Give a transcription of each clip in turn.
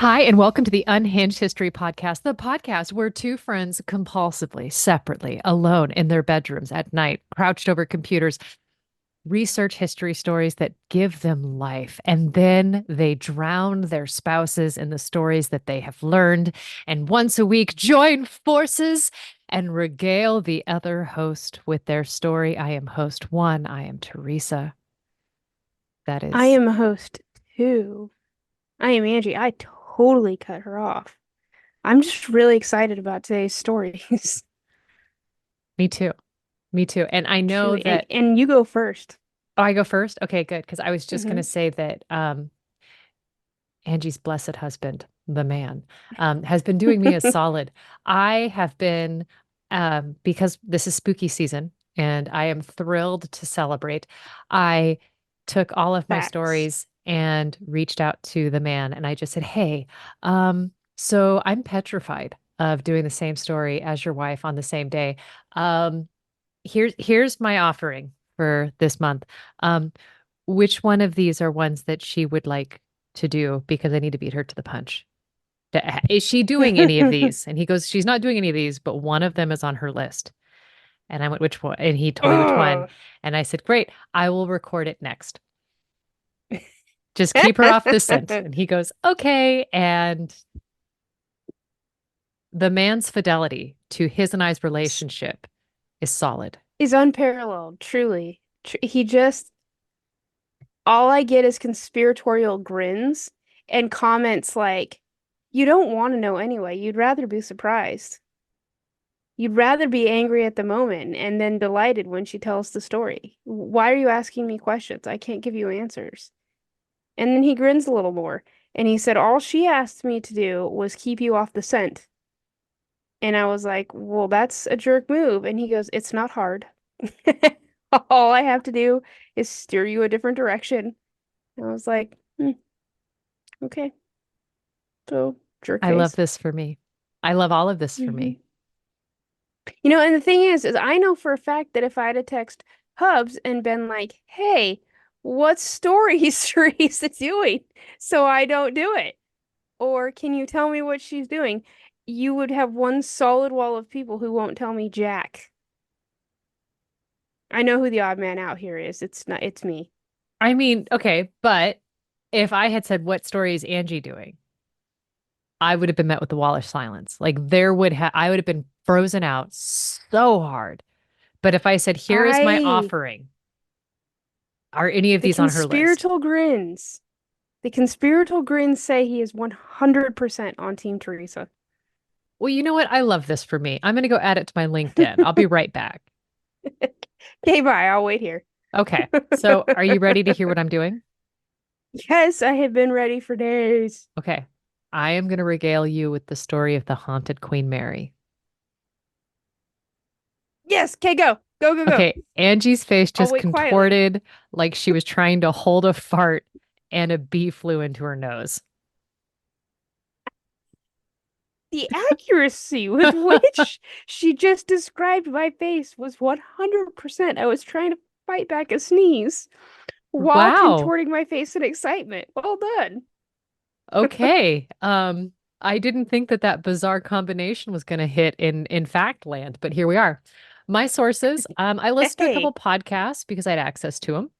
Hi, and welcome to the Unhinged History Podcast, the podcast where two friends compulsively, separately, alone in their bedrooms at night, crouched over computers, research history stories that give them life. And then they drown their spouses in the stories that they have learned. And once a week, join forces and regale the other host with their story. I am host one. I am Theresa. That I is am a host too. I am Angie. I totally cut her off. I'm just really excited about today's stories. me too. Me too. And I know Truly. And that. and you go first. Oh, I go first? Okay, good. Because I was just going Hmm. to say that Angie's blessed husband, the man, has been doing me a solid. I have been, because this is spooky season and I am thrilled to celebrate. I took all of my Facts. stories and reached out to the man and I just said, hey, so I'm petrified of doing the same story as your wife on the same day. Um, here's my offering for this month. Um, which one of these are ones that she would like to do because I need to beat her to the punch? Is she doing any of these? And he goes, she's not doing any of these, but one of them is on her list. And I went, which one? And he told me which one. Ugh. And I said, great, I will record it next. Just keep her off the scent. And he goes, okay. And the man's fidelity to his and I's relationship is solid. Is unparalleled, truly. He just, all I get is conspiratorial grins and comments like, you don't want to know anyway. You'd rather be surprised. You'd rather be angry at the moment and then delighted when she tells the story. Why are you asking me questions? I can't give you answers. And then he grins a little more and he said, all she asked me to do was keep you off the scent. And I was like, well, that's a jerk move. And he goes, it's not hard. All I have to do is steer you a different direction. And I was like, okay. So, jerk I love face. this for me. I love all of this for Hmm. me. And the thing is I know for a fact that if I had to text Hubs and been like, hey, what story is Theresa doing so I don't do it? Or can you tell me what she's doing? You would have one solid wall of people who won't tell me jack. I know who the odd man out here is. It's not, it's me. I mean, okay, but if I had said, what story is Angie doing? I would have been met with the wall of silence. Like I would have been frozen out so hard. But if I said, here is my I, offering, are any of the these on her list? conspiratorial grins. The conspiratorial grins say he is 100% on Team Theresa. Well, you know what? I love this for me. I'm going to go add it to my LinkedIn. I'll be right back. Okay, bye. I'll wait here. Okay. So are you ready to hear what I'm doing? Yes, I have been ready for days. Okay. I am going to regale you with the story of the haunted Queen Mary. Yes, okay, go. Go, go, go. Okay. Angie's face I'll just wait quietly. contorted like she was trying to hold a fart and a bee flew into her nose. The accuracy with which she just described my face was 100%. I was trying to fight back a sneeze while Wow. contorting my face in excitement. Well done. Okay. I didn't think that that bizarre combination was going to hit in fact land, but here we are. My sources, I listened to a couple Hey, podcasts because I had access to them.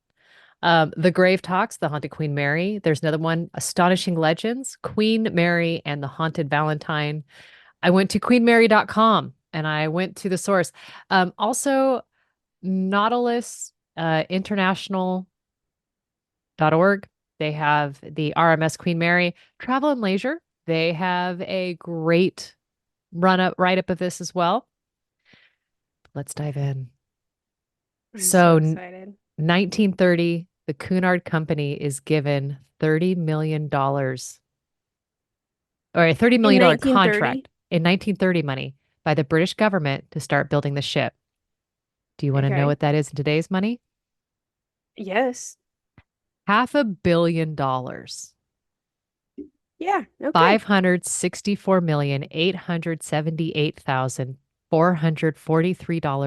The Grave Talks, The Haunted Queen Mary. There's another one, Astonishing Legends, Queen Mary and the Haunted Valentine. I went to queenmary.com and I went to the source. Also, Nautilus International org. They have the RMS Queen Mary Travel and Leisure. They have a great run up write up of this as well. Let's dive in. I'm so So, excited. 1930, the Cunard Company is given $30 million or a $30 In million1930? contract in 1930 money by the British government to start building the ship. Do you want to know Okay. what that is in today's money? Yes. $500 million. Yeah, okay.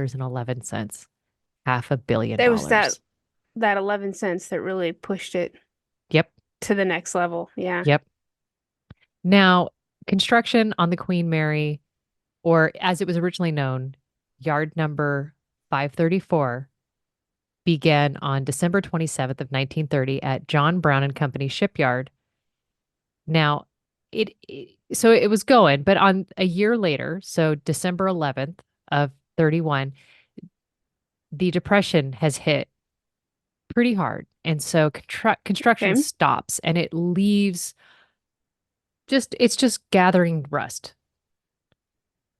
$564,878,443.11. Half a billion There was that dollars. that 11 cents that really pushed it Yep. to the next level. Yeah. Yep. Now, construction on the Queen Mary, or as it was originally known, yard number 534, began on December 27th of 1930 at John Brown and Company shipyard. Now, so it was going, but on a year later, so December 11th of 31, the depression has hit pretty hard. And so construction Okay. stops and it leaves it's just gathering rust.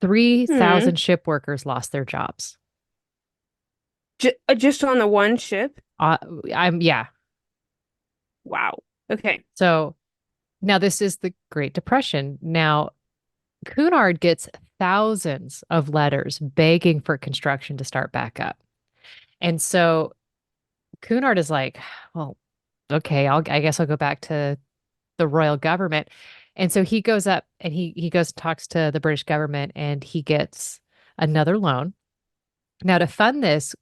Hmm. 3,000 ship workers lost their jobs. Just on the one ship? Uh, yeah. Wow. Okay. So now this is the Great Depression. Now, Cunard gets thousands of letters begging for construction to start back up. And so Cunard is like, well, okay, I guess I'll go back to the royal government. And so he goes up and he goes and talks to the British government and he gets another loan. Now, to fund this,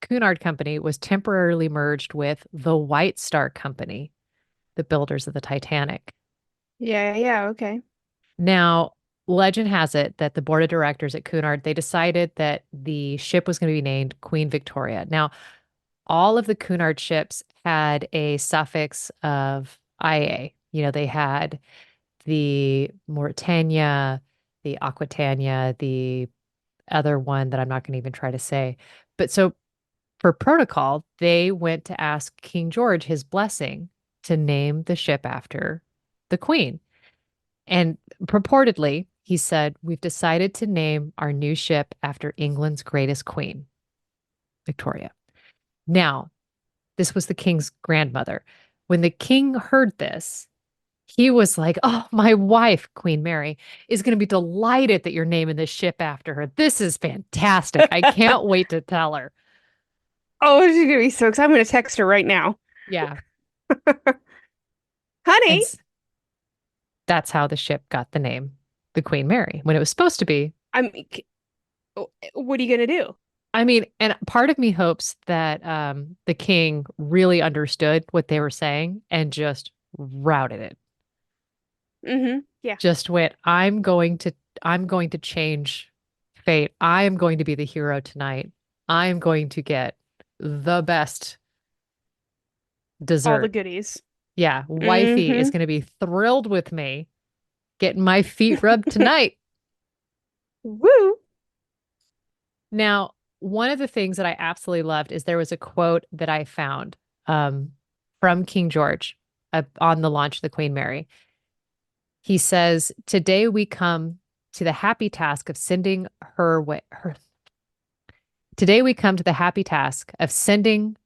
Cunard Company was temporarily merged with the White Star Company, the builders of the Titanic. Yeah, yeah, okay. Now, legend has it that the board of directors at Cunard, they decided that the ship was going to be named Queen Victoria. Now, all of the Cunard ships had a suffix of IA. You know, they had the Mauritania, the Aquitania, the other one that I'm not going to even try to say. But so for protocol, they went to ask King George his blessing to name the ship after the Queen. And purportedly, he said, we've decided to name our new ship after England's greatest queen, Victoria. Now, this was the king's grandmother. When the king heard this, he was like, oh, my wife, Queen Mary, is going to be delighted that you're naming this ship after her. This is fantastic. I can't wait to tell her. Oh, she's gonna be so excited. I'm gonna text her right now. Yeah. And Honey, that's how the ship got the name, the Queen Mary, when it was supposed to be. I mean, what are you gonna do? I mean, and part of me hopes that the king really understood what they were saying and just routed it. Yeah. Just went, I'm going to change fate. I am going to be the hero tonight. I am going to get the best All the dessert. goodies. Yeah, wifey is Mm-hmm. going to be thrilled with me getting my feet rubbed tonight. Woo. Now, one of the things that I absolutely loved is there was a quote that I found um, from King George on the launch of the Queen Mary. He says, "Today we come to the happy task of sending her way. Today we come to the happy task of sending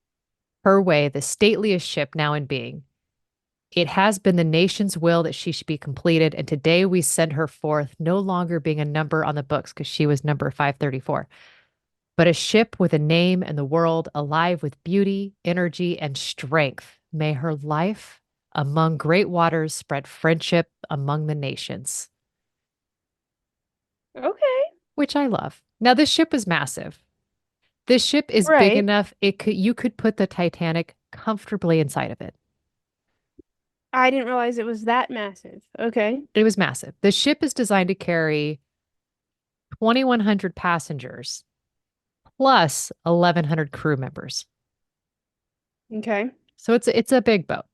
her way the stateliest ship now in being. It has been the nation's will that she should be completed, and today we send her forth, no longer being a number on the books because she was number 534, but a ship with a name in the world, alive with beauty, energy, and strength. May her life among great waters spread friendship among the nations," Okay. which I love. Now, this ship is massive. This ship is big Right. enough you could put the Titanic comfortably inside of it. I didn't realize it was that massive. Okay. It was massive. The ship is designed to carry 2,100 passengers plus 1,100 crew members. Okay. So it's a big boat.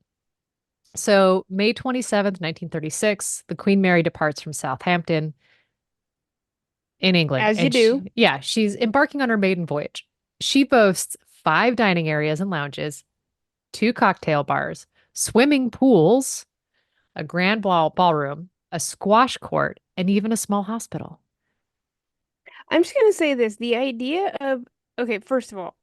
So May 27th, 1936, the Queen Mary departs from Southampton in England. As you And do. she's embarking on her maiden voyage. She boasts 5 dining areas and lounges, 2 cocktail bars, swimming pools, a grand ballroom, a squash court, and even a small hospital. I'm just gonna say this. The idea of, okay, first of all,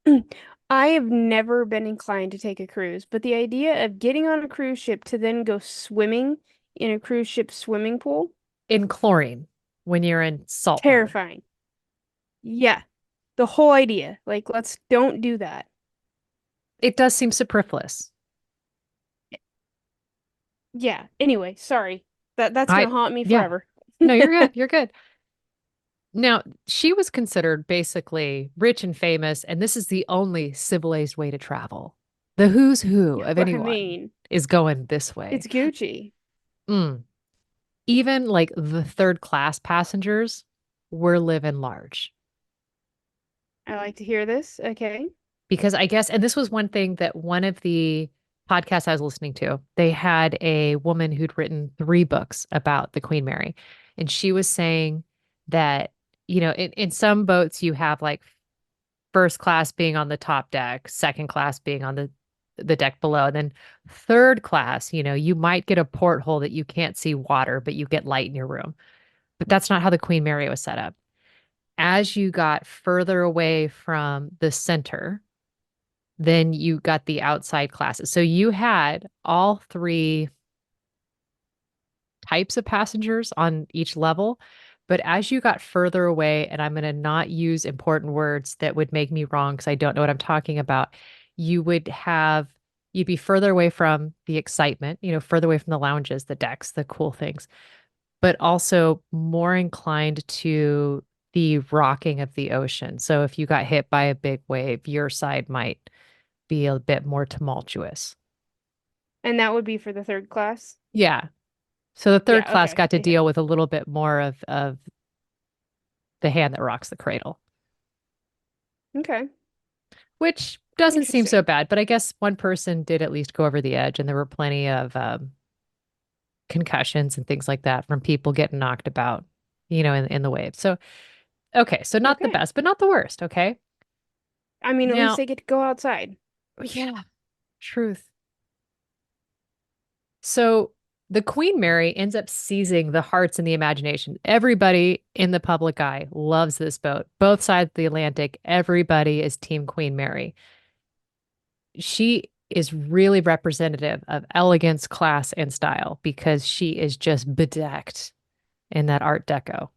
I have never been inclined to take a cruise, but the idea of getting on a cruise ship to then go swimming in a cruise ship swimming pool, In chlorine when you're in salt water. terrifying. Yeah. The whole idea. Like, let's don't do that. It does seem superfluous. Yeah. Anyway, sorry. That's I, gonna haunt me yeah. forever. No, you're good. You're good. Now, she was considered basically rich and famous, and this is the only civilized way to travel. The who's who of I anyone mean, is going this it's way. Gucci. Mm. Even like the third class passengers were living large. I like to hear this. Okay. Because I guess, and this was one thing that one of the podcasts I was listening to, they had a woman who'd written 3 books about the Queen Mary. And she was saying that, in some boats you have like first class being on the top deck, second class being on the deck below, and then third class, you might get a porthole that you can't see water, but you get light in your room. But that's not how the Queen Mary was set up. As you got further away from the center, then you got the outside classes. So you had all 3 types of passengers on each level. But as you got further away, and I'm going to not use important words that would make me wrong because I don't know what I'm talking about, you would have, you'd be further away from the excitement, further away from the lounges, the decks, the cool things, but also more inclined to the rocking of the ocean. So if you got hit by a big wave, your side might be a bit more tumultuous. And that would be for the third class? Yeah. So the third Yeah, class okay. got to Okay. deal with a little bit more of the hand that rocks the cradle, Okay. which doesn't seem so Interesting. bad. But I guess one person did at least go over the edge, and there were plenty of concussions and things like that from people getting knocked about, in the wave. So, okay. So not the Okay. best, but not the worst. Okay. I mean, at least Now, they get to go outside. yeah, truth. So the Queen Mary ends up seizing the hearts and the imagination. Everybody in the public eye loves this boat. Both sides of the Atlantic, everybody is Team Queen Mary. She is really representative of elegance, class, and style because she is just bedecked in that Art Deco.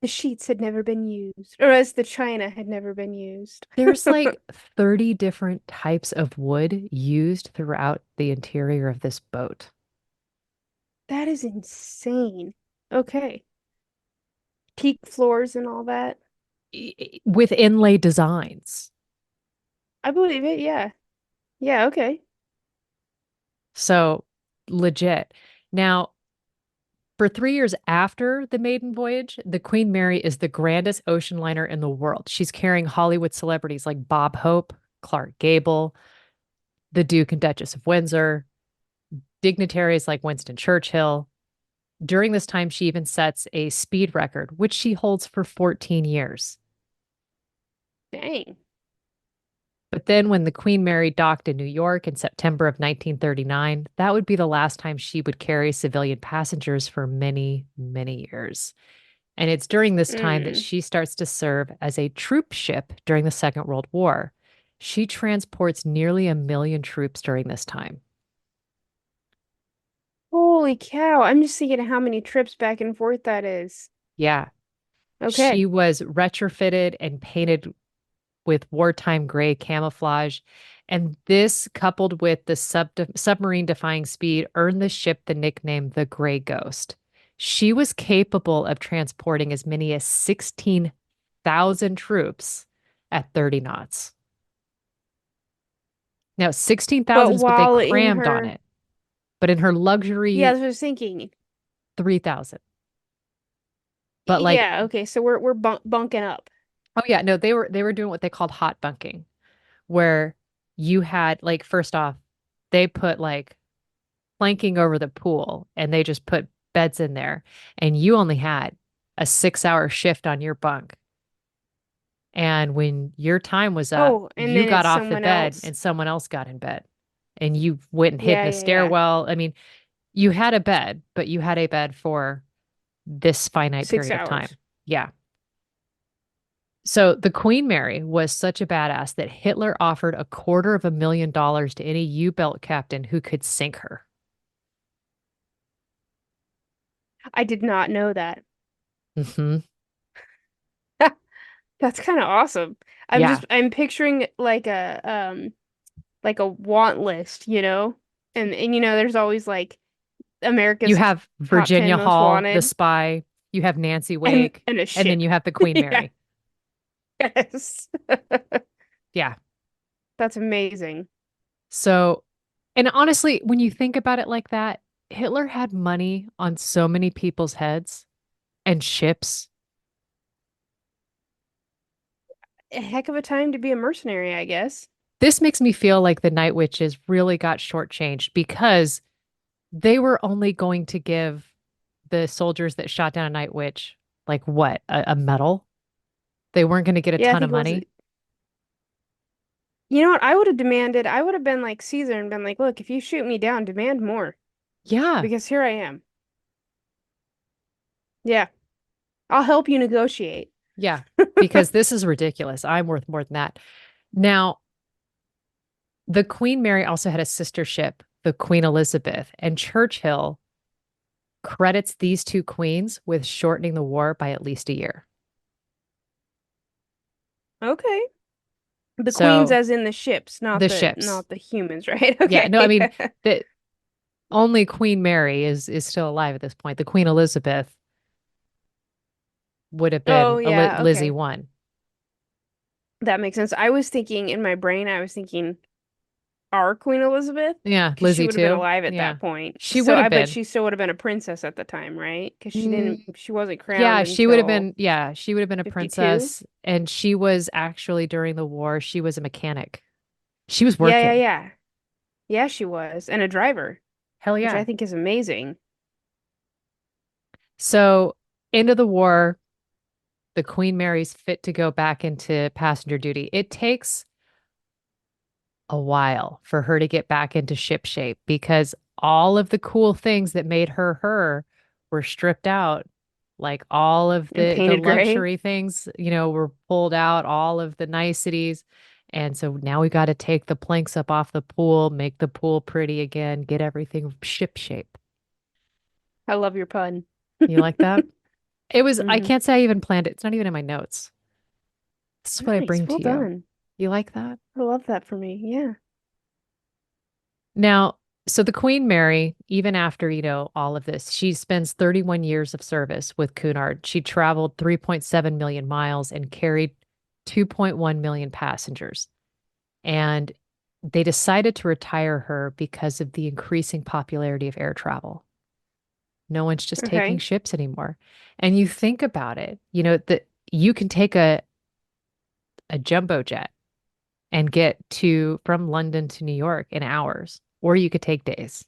The sheets had never been used, or as the china had never been used. There's like 30 different types of wood used throughout the interior of this boat That is insane. Okay. Teak floors and all that. with inlay designs. I believe it, yeah. Yeah, okay. So legit. Now, for 3 years after the maiden voyage, the Queen Mary is the grandest ocean liner in the world. She's carrying Hollywood celebrities like Bob Hope, Clark Gable, the Duke and Duchess of Windsor, dignitaries like Winston Churchill. During this time, she even sets a speed record, which she holds for 14 years. Dang. But then, when the Queen Mary docked in New York in September of 1939, that would be the last time she would carry civilian passengers for many, many years. And it's during this time that Mm. she starts to serve as a troop ship during the Second World War. She transports nearly 1 million troops during this time. Holy cow. I'm just thinking of how many trips back and forth that is. Yeah. She Okay. was retrofitted and painted with wartime gray camouflage. And this, coupled with the submarine defying speed, earned the ship the nickname the Gray Ghost. She was capable of transporting as many as 16,000 troops at 30 knots. Now, 16,000 But is what they while in crammed on her, it, but in her yeah, luxury, that's what I was thinking. 3,000. But like, Yeah, okay, so we're bunking up. oh yeah, no, they were doing what they called hot bunking, where you had like first off, they put like planking over the pool and they just put beds in there, and you only had a 6-hour shift on your bunk. And when your time was up, Oh, and you then got it's off the someone bed else. and someone else got in bed. And you went and hid in Yeah, a yeah, yeah. stairwell. I mean, you had a bed, but you had a bed for this finite Six period of time. hours. Yeah. So the Queen Mary was such a badass that Hitler offered $250,000 to any U-boat captain who could sink her. I did not know that. Hmm. That's kind of awesome. Yeah. I'm picturing like a want list, And there's always like You America's have top 10 Virginia most Hall, the wanted spy, you have Nancy and Wake, and a and then ship. you have the Queen Yeah. Mary. Yes. Yeah. That's amazing. So, and honestly, when you think about it like that, Hitler had money on so many people's heads and ships. A heck of a time to be a mercenary, I guess. This makes me feel like the Night Witches really got shortchanged because they were only going to give the soldiers that shot down a Night Witch, like what, a medal? They weren't going to get a Yeah, I ton of think it was. money. You know what? I would have demanded, I would have been like Caesar and been like, look, if you shoot me down, demand more Yeah, because here I am. Yeah, I'll help you negotiate. yeah, because this is ridiculous. I'm worth more than that. Now, the Queen Mary also had a sister ship, the Queen Elizabeth, and Churchill credits these two queens with shortening the war by at least a year. Okay. The queens So as in the ships, not the the ships. not the humans, right? Yeah, no, I Okay. mean the only Queen Mary is still alive at this point. The Queen Elizabeth would have Oh been yeah, Lizzie okay. one. That makes sense. I was thinking in my brain, I was thinking our Queen Elizabeth, Yeah, because she Lizzie would have been too. alive at Yeah. that point. She So would have I bet been. she still would have been a princess at the time, right? Because Mm, she wasn't yeah, crowned she would have until been, yeah, she would have been a 52. princess. And she was actually during the war, she was a mechanic. She was Yeah, yeah, working. yeah. Yeah, she was. And a driver, Hell which I yeah. think is amazing. So, into the war, the Queen Mary's fit to go back into passenger duty. It takes a while for her to get back into ship shape because all of the cool things that made her her were stripped out. Like all of And the painted gray. luxury things, were pulled out, all of the niceties. And so now we got to take the planks up off the pool, make the pool pretty again, get everything ship shape. I love your pun. You like that? I Hmm. can't say I even planned it. It's not even in my notes. This is what I Nice. bring Well to you. done. You like that? I love that for me. Yeah. Now, so the Queen Mary, even after, all of this, she spends 31 years of service with Cunard. She traveled 3.7 million miles and carried 2.1 million passengers. And they decided to retire her because of the increasing popularity of air travel. No one's just taking Okay. ships anymore. And you think about it, that you can take a jumbo jet and get to from London to New York in hours, or you could take days.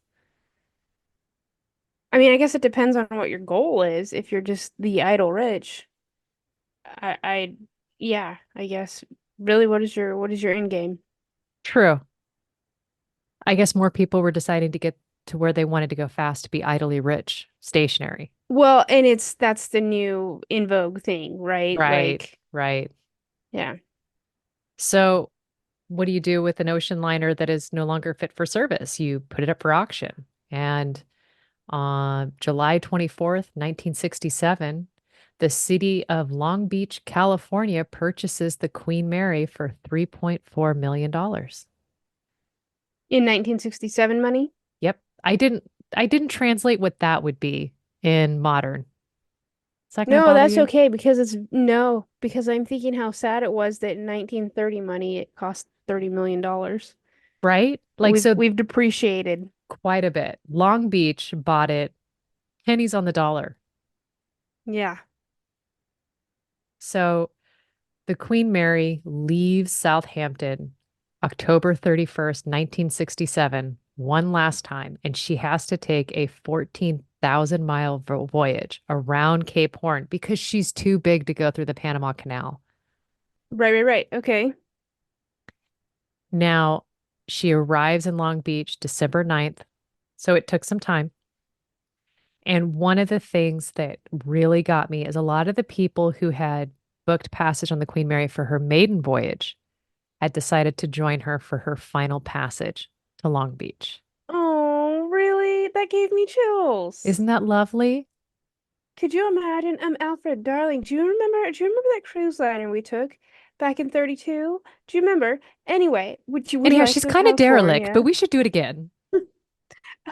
I mean, I guess it depends on what your goal is. If you're just the idle rich, I, yeah, I guess. Really, what is your end game? True. I guess more people were deciding to get to where they wanted to go fast to be idly rich, stationary. Well, and that's the new in vogue thing, right? Right, Like, right. yeah. So, what do you do with an ocean liner that is no longer fit for service? You put it up for auction. And on July 24th, 1967, the city of Long Beach, California purchases the Queen Mary for $3.4 million. dollars. In 1967 money? Yep. I didn't translate what that would be in modern. Is that going to No, bother that's you? okay because it's no, because I'm thinking how sad it was that in 1930 money it cost $30 million. Right? Like, so We've depreciated. quite a bit. Long Beach bought it pennies on the dollar. Yeah. So the Queen Mary leaves Southampton October 31st, 1967, one last time, and she has to take a 14,000-mile voyage around Cape Horn because she's too big to go through the Panama Canal. Right, right, right. Okay. Now, she arrives in Long Beach December 9th, so it took some time. And one of the things that really got me is a lot of the people who had booked passage on the Queen Mary for her maiden voyage had decided to join her for her final passage to Long Beach. Oh, really? That gave me chills. Isn't that lovely? Could you imagine? Alfred, darling, do you remember that cruise liner we took back in 32? Do you remember? Anyway, would you Anyhow, like to she's go to kind of derelict, but California? we should do it again.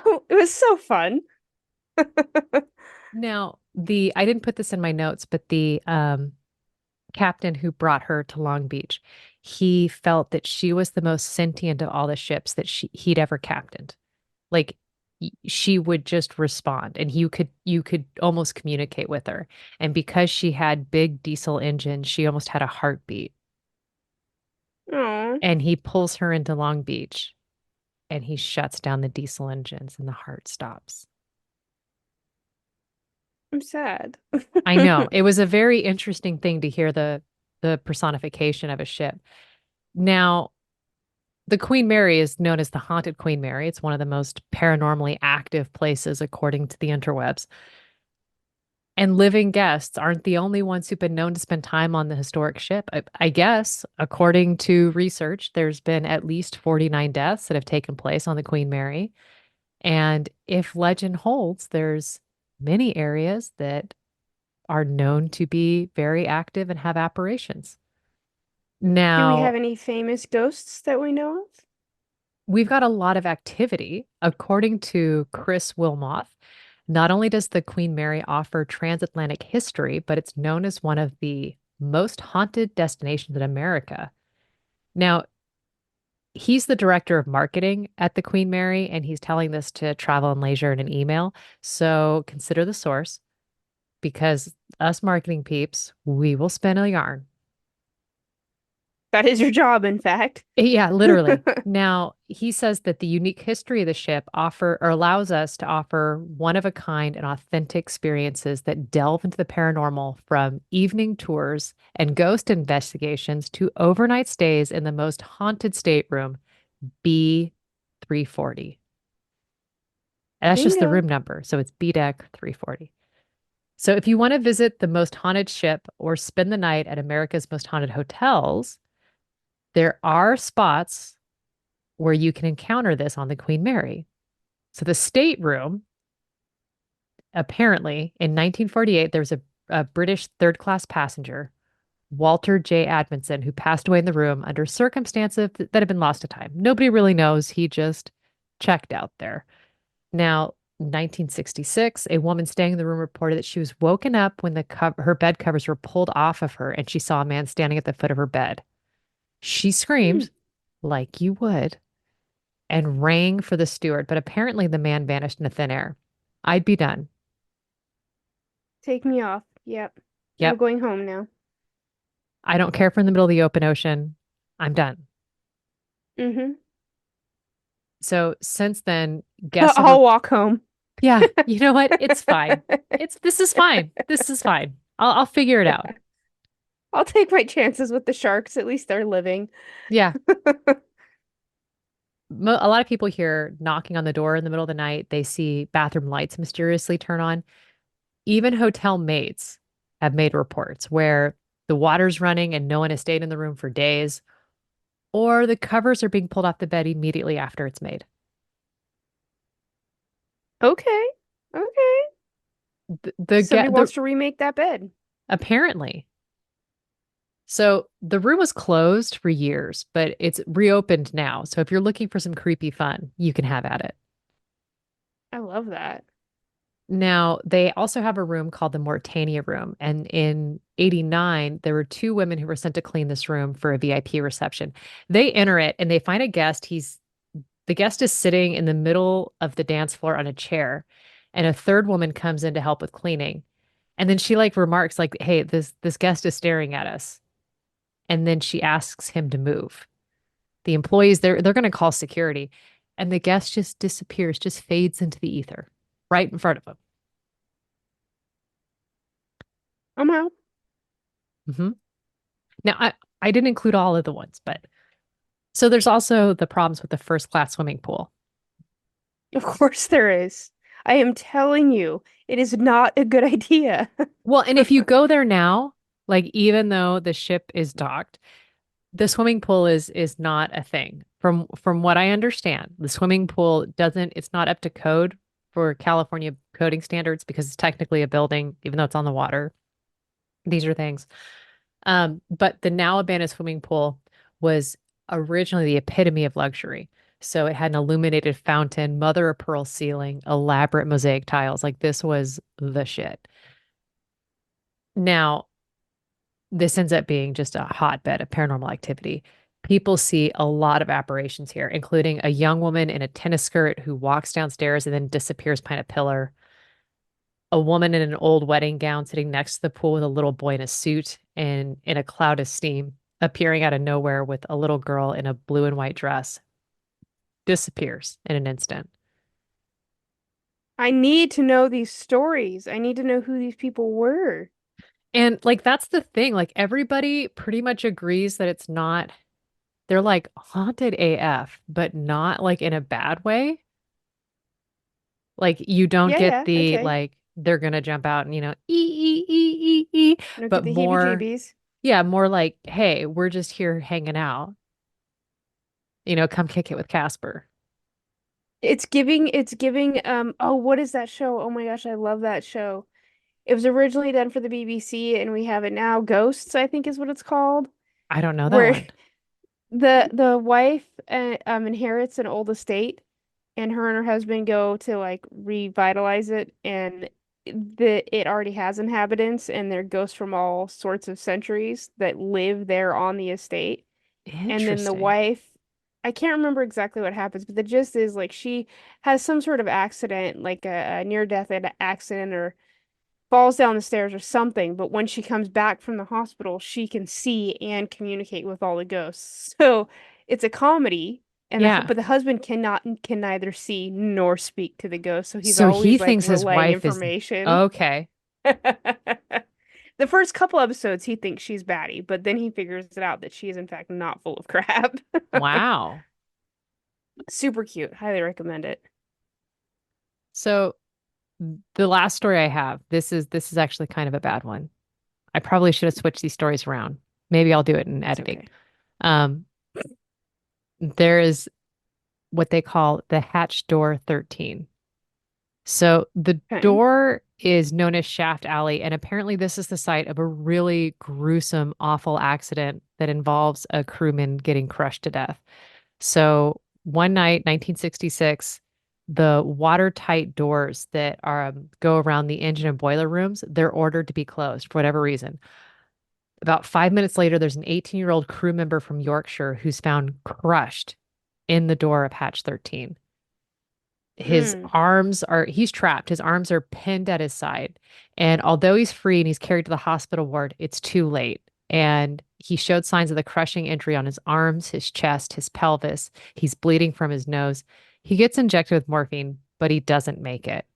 Oh, it was so fun. Now, I didn't put this in my notes, but the captain who brought her to Long Beach, he felt that she was the most sentient of all the ships that he'd ever captained. Like she would just respond and you could almost communicate with her. And because she had big diesel engines, she almost had a heartbeat. Oh, And he pulls her into Long Beach and he shuts down the diesel engines and the heart stops. I'm sad. I know. It was a very interesting thing to hear the personification of a ship. Now, the Queen Mary is known as the Haunted Queen Mary. It's one of the most paranormally active places according to the interwebs. And living guests aren't the only ones who've been known to spend time on the historic ship. I guess, according to research, there's been at least 49 deaths that have taken place on the Queen Mary. And if legend holds, there's many areas that are known to be very active and have apparitions. Do we have Now, any famous ghosts that we know of? we've got a lot of activity. According to Chris Wilmoth, not only does the Queen Mary offer transatlantic history, but it's known as one of the most haunted destinations in America. Now, he's the director of marketing at the Queen Mary, and he's telling this to Travel and Leisure in an email. So consider the source because us marketing peeps, we will spin a yarn. That is your job, in fact. Yeah, literally. Now, he says that the unique history of the ship offer or allows us to offer one of a kind and authentic experiences that delve into the paranormal from evening tours and ghost investigations to overnight stays in the most haunted stateroom, B340. And that's just the Bingo. room number. So it's B deck 340. So if you want to visit the most haunted ship or spend the night at America's most haunted hotels, there are spots where you can encounter this on the Queen Mary. So the stateroom, apparently in 1948, there was a British third class passenger, Walter J. Admonson, who passed away in the room under circumstances that have been lost to time. Nobody really knows. He just checked out there. Now, 1966, a woman staying in the room reported that she was woken up when her bed covers were pulled off of her and she saw a man standing at the foot of her bed. She Hmm. screamed, like you would, and rang for the steward, but apparently the man vanished into thin air. I'd be done. Take me off. Yep. I'm Yep. going home now. I don't care if we're in the middle of the open ocean. I'm done. Mm-hmm. So since then, guests have, I'll walk home. yeah, you know what? It's fine. This is fine. This is fine. I'll figure it out. I'll take my chances with the sharks. At least they're living. Yeah. A lot of people here knocking on the door in the middle of the night. They see bathroom lights mysteriously turn on. Even hotel maids have made reports where the water's running and no one has stayed in the room for days, or the covers are being pulled off the bed immediately after it's made. Okay. Okay. Somebody The wants to remake that bed. apparently. So the room was closed for years, but it's reopened now. So if you're looking for some creepy fun, you can have at it. I love that. Now, they also have a room called the Mortania room. And in 89, there were two women who were sent to clean this room for a VIP reception. They enter it and they find a guest. The guest is sitting in the middle of the dance floor on a chair, and a third woman comes in to help with cleaning. And then she like remarks like, "Hey, this guest is staring at us." And then she asks him to move. The employees they're going to call security, and the guest just disappears, just fades into the ether right in front of them. I'm out. Hmm. Now, I didn't include all of the ones, but so there's also the problems with the first class swimming pool. Of course there is. I am telling you, it is not a good idea. Well, and if you go there now, like even though the ship is docked, the swimming pool is not a thing. From what I understand, the swimming pool doesn't it's not up to code for California coding standards because it's technically a building, even though it's on the water. These are things. But the now abandoned swimming pool was originally the epitome of luxury. So it had an illuminated fountain, mother of pearl ceiling, elaborate mosaic tiles. Like this was the shit. Now, this ends up being just a hotbed of paranormal activity. People see a lot of apparitions here, including a young woman in a tennis skirt who walks downstairs and then disappears behind a pillar, a woman in an old wedding gown sitting next to the pool with a little boy in a suit and in a cloud of steam, appearing out of nowhere with a little girl in a blue and white dress, disappears in an instant. I need to know these stories. I need to know who these people were. And like that's the thing, like everybody pretty much agrees that it's not, they're like haunted AF, but not like in a bad way. Like you don't Yeah, get yeah, the okay. like they're gonna jump out and I don't get but the more, heebie-jeebies. yeah, more like, hey, we're just here hanging out. Come kick it with Casper. It's giving, oh, what is that show? Oh my gosh, I love that show. It was originally done for the BBC and we have it now. Ghosts, I think is what it's called. I don't know that Where one. the wife inherits an old estate and her husband go to like revitalize it and it already has inhabitants and they're ghosts from all sorts of centuries that live there on the estate. And then the Interesting. wife, I can't remember exactly what happens, but the gist is like she has some sort of accident, like a near-death accident or falls down the stairs or something. But when she comes back from the hospital, she can see and communicate with all the ghosts. So it's a comedy, and Yeah. but the husband can neither see nor speak to the ghost, so he's So he always like thinks his relaying wife is information. okay. The first couple episodes, he thinks she's batty, but then he figures it out that she is in fact not full of crap. Wow. Super cute. Highly recommend it. So the last story I have, this is actually kind of a bad one. I probably should have switched these stories around. Maybe I'll do it in It's editing. okay. Um, there is what they call the hatch door 13. So the Okay. door is known as Shaft Alley, and apparently this is the site of a really gruesome, awful accident that involves a crewman getting crushed to death. So one night, 1966, the watertight doors that are go around the engine and boiler rooms, they're ordered to be closed for whatever reason. About 5 minutes later, there's an 18-year-old crew member from Yorkshire who's found crushed in the door of hatch 13. Mm. He's trapped. His arms are pinned at his side. And although he's free and he's carried to the hospital ward, it's too late. And he showed signs of the crushing injury on his arms, his chest, his pelvis. He's bleeding from his nose. He gets injected with morphine, but he doesn't make it.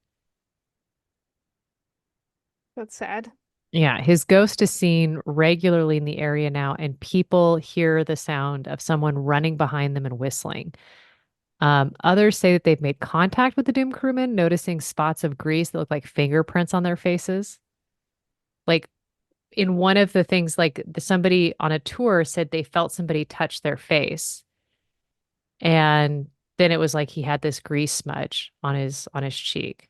That's sad. Yeah, his ghost is seen regularly in the area now, and people hear the sound of someone running behind them and whistling. Others say that they've made contact with the doomed crewmen, noticing spots of grease that look like fingerprints on their faces. Like in one of the things, like somebody on a tour said they felt somebody touch their face, and then it was like he had this grease smudge on his cheek.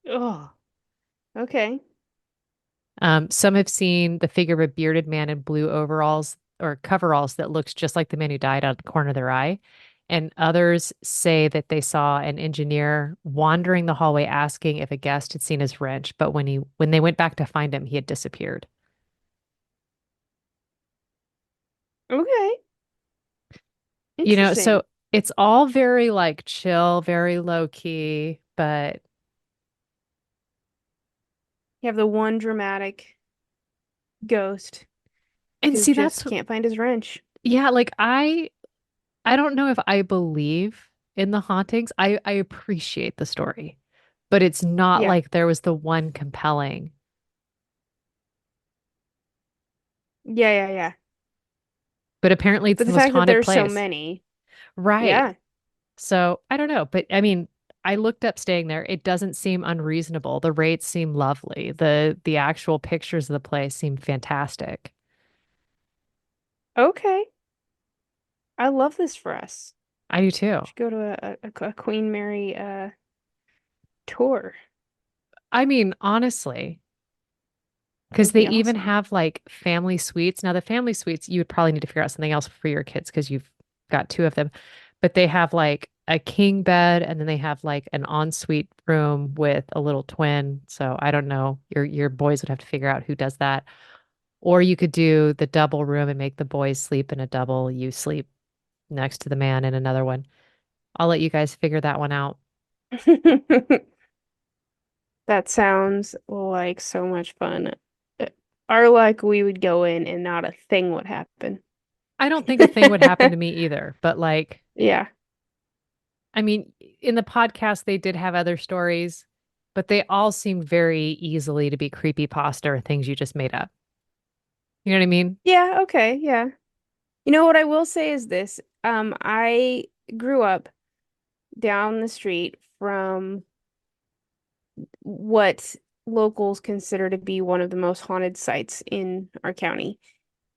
Oh, okay. Some have seen the figure of a bearded man in blue overalls or coveralls that looks just like the man who died out of the corner of their eye. And others say that they saw an engineer wandering the hallway asking if a guest had seen his wrench, but when they went back to find him, he had disappeared. Okay. So Interesting. it's all very like chill, very low key, but You have the one dramatic ghost and who see that's just can't find his wrench. yeah, like I don't know if I believe in the hauntings. I appreciate the story, but it's not Yeah. like there was the one compelling. Yeah, yeah, yeah. But apparently it's But the the most fact that haunted there's so place. many. Right. Yeah. So I don't know, but I mean, I looked up staying there. It doesn't seem unreasonable. The rates seem lovely. The actual pictures of the place seem fantastic. Okay. I love this for us. I do too. Should go to a Queen Mary tour. I mean, honestly, That because would they be even awesome. have like family suites. Now, the family suites, you would probably need to figure out something else for your kids because you've got two of them. But they have like a king bed and then they have like an ensuite room with a little twin. So I don't know. Your boys would have to figure out who does that. Or you could do the double room and make the boys sleep in a double, you sleep next to the man in another one. I'll let you guys figure that one out. That sounds like so much fun. Uh, Our luck, we would go in and not a thing would happen. I don't think a thing would happen to me either, but like, Yeah. I mean, in the podcast, they did have other stories, but they all seemed very easily to be creepy pasta or things you just made up. You know what I mean? Yeah, okay, yeah. You know what I will say is this. I grew up down the street from what locals consider to be one of the most haunted sites in our county.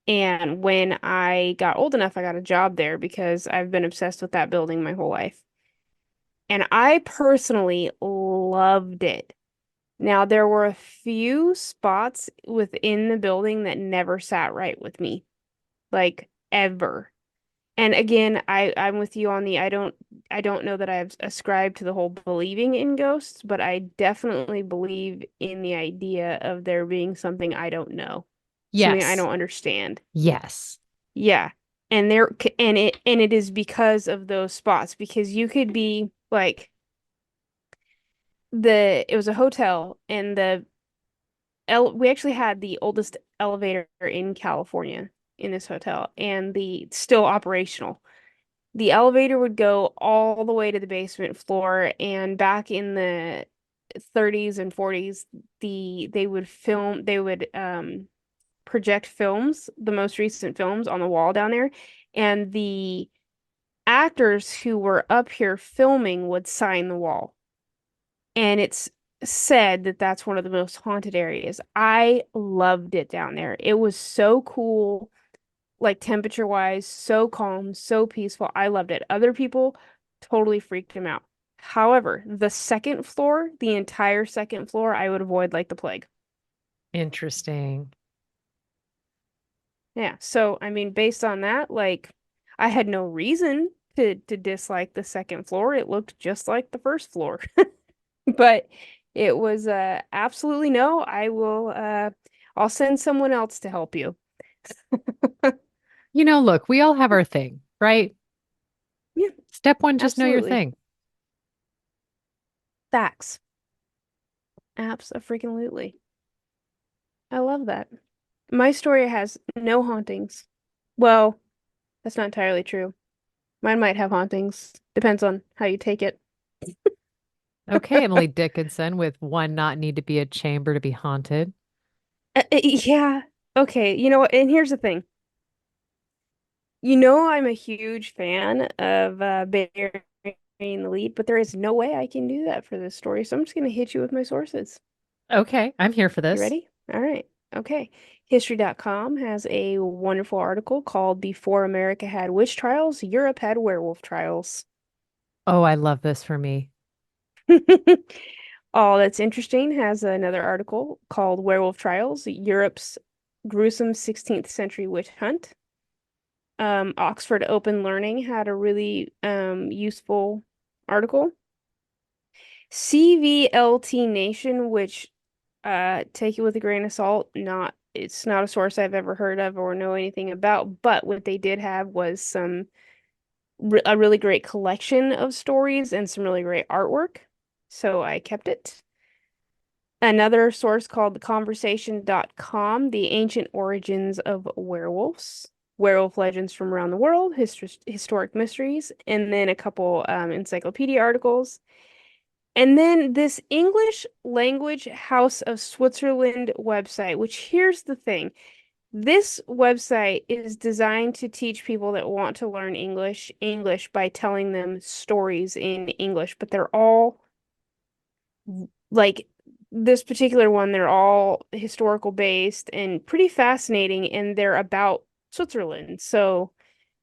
And when I got old enough, I got a job there because I've been obsessed with that building my whole life. And I personally loved it. Now, there were a few spots within the building that never sat right with me, like ever. And again, I'm with you on the I don't know that I've ascribed to the whole believing in ghosts, but I definitely believe in the idea of there being something I don't know, something I Yes. don't understand. Yes. Yeah. And it is because of those spots because you could be like the it was a hotel and the we actually had the oldest elevator in California in this hotel and the still operational. The elevator would go all the way to the basement floor, and back in the 30s and 40s, they would project films, the most recent films on the wall down there, and the actors who were up here filming would sign the wall. And it's said that that's one of the most haunted areas. I loved it down there. It was so cool, like temperature wise, so calm, so peaceful. I loved it. Other people totally freaked him out. However, the second floor, the entire second floor, I would avoid like the plague. Interesting. Yeah. So, I mean, based on that, like I had no reason to dislike the second floor. It looked just like the first floor. But it was absolutely no, I'll send someone else to help you. You know, look, we all have our thing, right? Yeah, Step one, just know your absolutely. thing. Facts. Abso-freaking-lutely. I love that. My story has no hauntings. Well, that's not entirely true. Mine might have hauntings. Depends on how you take it. Okay, Emily Dickinson with one not need to be a chamber to be haunted. Yeah. Okay, you know what? And here's the thing. You know I'm a huge fan of burying the lead, but there is no way I can do that for this story. So I'm just going to hit you with my sources. Okay, I'm here for You this. ready? All right. Okay. History.com has a wonderful article called Before America Had Witch Trials, Europe Had Werewolf Trials. Oh, I love this for me. All That's Interesting has another article called Werewolf Trials, Europe's Gruesome 16th Century Witch Hunt. Oxford Open Learning had a really useful article. CVLT Nation, which take it with a grain of salt, it's not a source I've ever heard of or know anything about, but what they did have was a really great collection of stories and some really great artwork. So I kept it. Another source called theconversation.com, The Ancient Origins of Werewolves, Werewolf Legends from Around the World, Historic Mysteries, and then a couple encyclopedia articles. And then this English language House of Switzerland website, which here's the thing. This website is designed to teach people that want to learn English by telling them stories in English, but they're all like this particular one, they're all historical based and pretty fascinating, and they're about Switzerland. So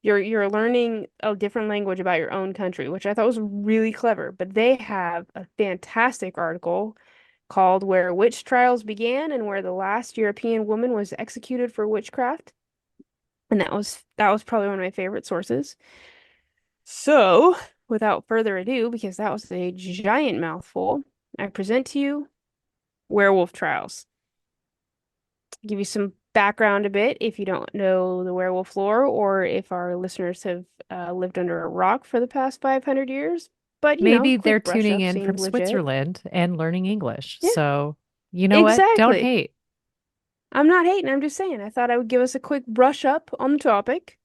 you're learning a different language about your own country, which I thought was really clever. But they have a fantastic article called Where Witch Trials Began and Where the Last European Woman Was Executed for Witchcraft. And that was probably one of my favorite sources. So, without further ado, because that was a giant mouthful, I present to you Werewolf Trials. give you some background a bit if you don't know the werewolf lore or if our listeners have lived under a rock for the past 500 years. But, Maybe they're quick brush tuning up in from seems legit. Switzerland and learning English. Yeah, So, you know what? Don't exactly. hate. I'm not hating, I'm just saying. I thought I would give us a quick brush up on the topic.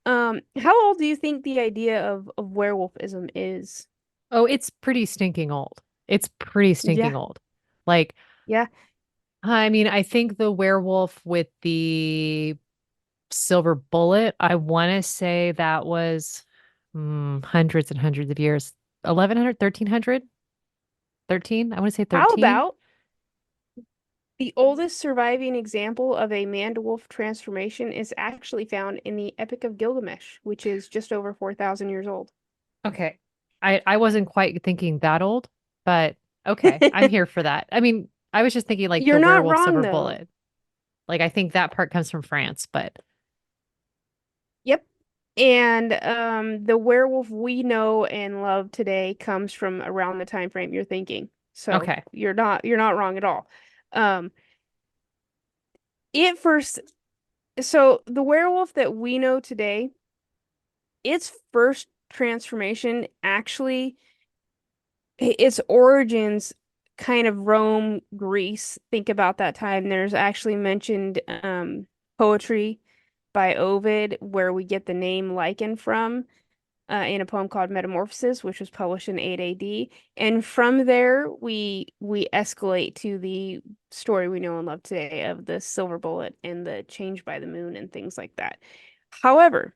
How old do you think the idea of werewolfism is? Oh, it's pretty stinking old. It's pretty stinking Yeah, old. Like, yeah. I mean, I think the werewolf with the silver bullet, I want to say that was hundreds and hundreds of years. 1100, 1300, 13. I want to say How 13. about the oldest surviving example of a man-to-wolf transformation is actually found in the Epic of Gilgamesh, which is just over 4,000 years old. Okay. I wasn't quite thinking that old, but okay, I'm here for that. I mean, I was just thinking like the You're not werewolf wrong, silver though. bullet. Like I think that part comes from France, but Yep. And the werewolf we know and love today comes from around the time frame you're thinking. So okay. you're not wrong at all. Um, it first so the werewolf that we know today, its first transformation actually its origins kind of Rome, Greece. Think about that time. There's actually mentioned poetry by Ovid where we get the name lichen from in a poem called Metamorphosis, which was published in 8 AD. And from there, we escalate to the story we know and love today of the silver bullet and the change by the moon and things like that. However,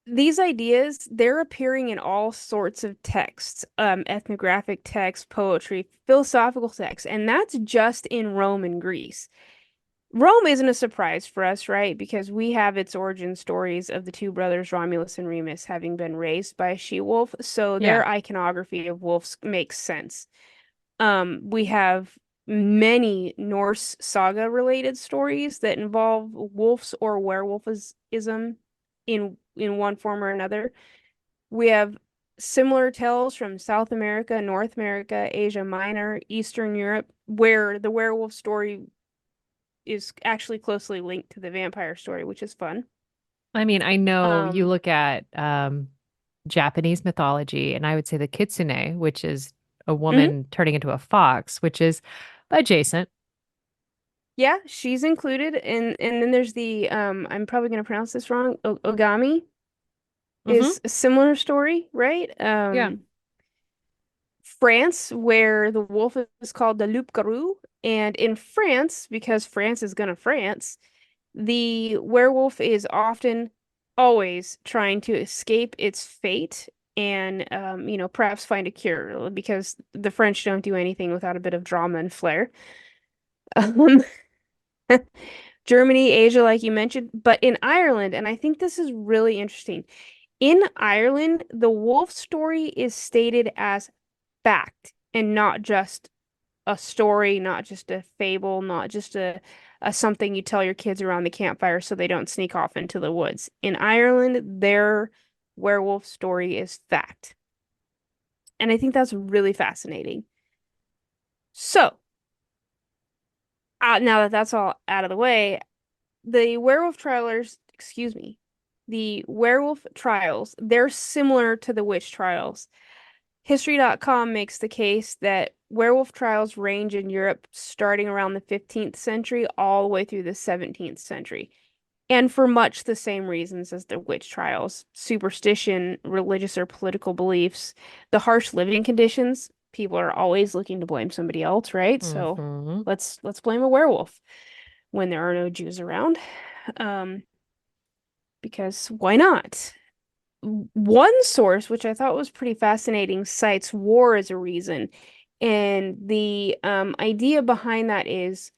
these ideas, they're appearing in all sorts of texts, ethnographic texts, poetry, philosophical texts, and that's just in Rome and Greece. Rome isn't a surprise for us, right? Because we have its origin stories of the two brothers Romulus and Remus having been raised by a she-wolf, so Yeah. their iconography of wolves makes sense. We have many Norse saga related stories that involve wolves or werewolfism in one form or another. We have similar tales from South America, North America, Asia Minor, Eastern Europe, where the werewolf story is actually closely linked to the vampire story, which is fun. I mean, I know you Um, look at Japanese mythology, and I would say the kitsune, which is a mhm. woman turning into a fox, which is adjacent. Yeah, she's included, and then there's the I'm probably gonna pronounce this wrong. O Ogami Hmm. is a similar story, right? Yeah. France, where the wolf is called the loup-garou, and in France, because France is gonna France, the werewolf is often always trying to escape its fate and perhaps find a cure because the French don't do anything without a bit of drama and flair. Um, Germany, Asia, like you mentioned, but in Ireland, and I think this is really interesting. In Ireland, the wolf story is stated as fact and not just a story, not just a fable, not just a something you tell your kids around the campfire so they don't sneak off into the woods. In Ireland, their werewolf story is fact. And I think that's really fascinating. So, now that that's all out of the way, the werewolf trials, they're similar to the witch trials. History.com makes the case that werewolf trials range in Europe starting around the 15th century all the way through the 17th century. And for much the same reasons as the witch trials, superstition, religious or political beliefs, the harsh living conditions. People are always looking to blame somebody else, right? So Hmm. let's blame a werewolf when there are no Jews around. Um, because why not? One source, which I thought was pretty fascinating, cites war as a reason. And the idea behind that is,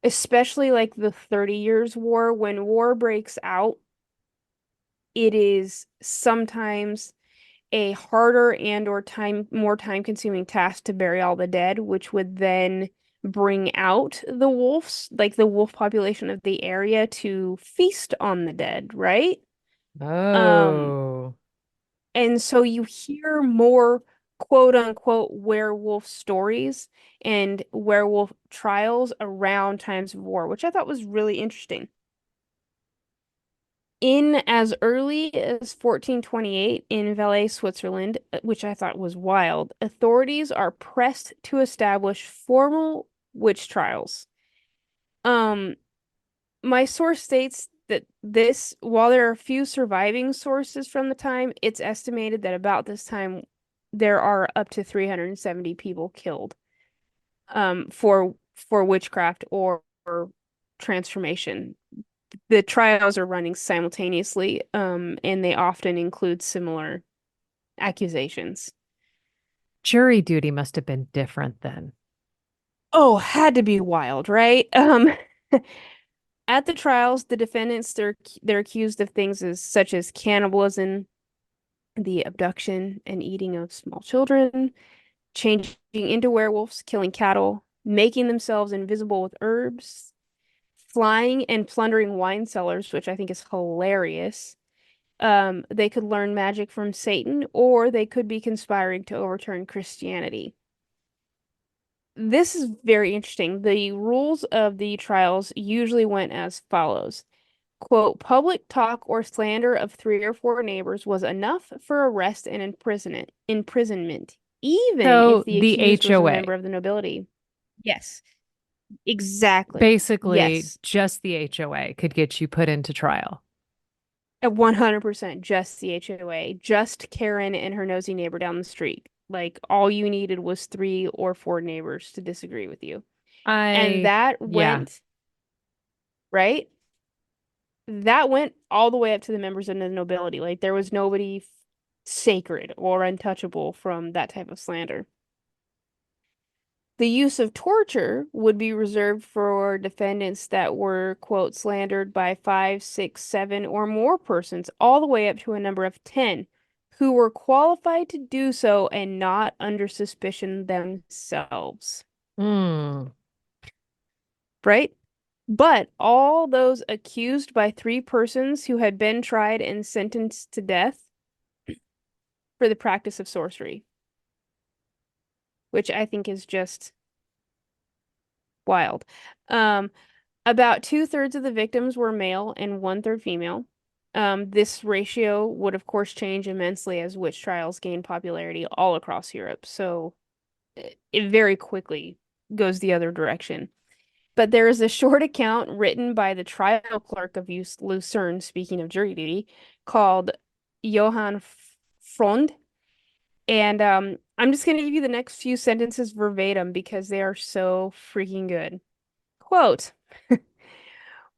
especially like the 30 Years' War, when war breaks out, it is sometimes a harder and or more time-consuming task to bury all the dead, which would then bring out the wolves, like the wolf population of the area, to feast on the dead, right? Um, Oh. and so you hear more. quote unquote werewolf stories and werewolf trials around times of war, which I thought was really interesting. In as early as 1428 in Valais, Switzerland, which I thought was wild, authorities are pressed to establish formal witch trials. Um, my source states that while there are few surviving sources from the time, it's estimated that about this time there are up to 370 people killed for witchcraft or transformation. The trials are running simultaneously, and they often include similar accusations. Jury duty must have been different then. Oh, had to be wild, right? At the trials, the defendants they're accused of things such as cannibalism, the abduction and eating of small children, changing into werewolves, killing cattle, making themselves invisible with herbs, flying and plundering wine cellars, which I think is hilarious. They could learn magic from Satan, or they could be conspiring to overturn Christianity. This is very interesting. The rules of the trials usually went as follows. Quote, public talk or slander of three or four neighbors was enough for arrest and imprisonment, even if So the the accused was a HOA, member of the nobility. Yes, exactly. basically Yes. just the HOA could get you put into trial. At 100% just the HOA, just Karen and her nosy neighbor down the street. Like all you needed was three or four neighbors to disagree with you. And that Yeah, went, right? That went all the way up to the members of the nobility. Like there was nobody sacred or untouchable from that type of slander. The use of torture would be reserved for defendants that were, quote, slandered by five, six, seven, or more persons, all the way up to a number of 10, who were qualified to do so and not under suspicion themselves. Mm. Right? But all those accused by three persons who had been tried and sentenced to death for the practice of sorcery, which I think is just wild. Um, About two-thirds of the victims were male and one-third female. This ratio would, of course, change immensely as witch trials gain popularity all across Europe. So it very quickly goes the other direction. But there is a short account written by the trial clerk of Lucerne, speaking of jury duty, called Johann Frond. And I'm just going to give you the next few sentences verbatim because they are so freaking good. Quote,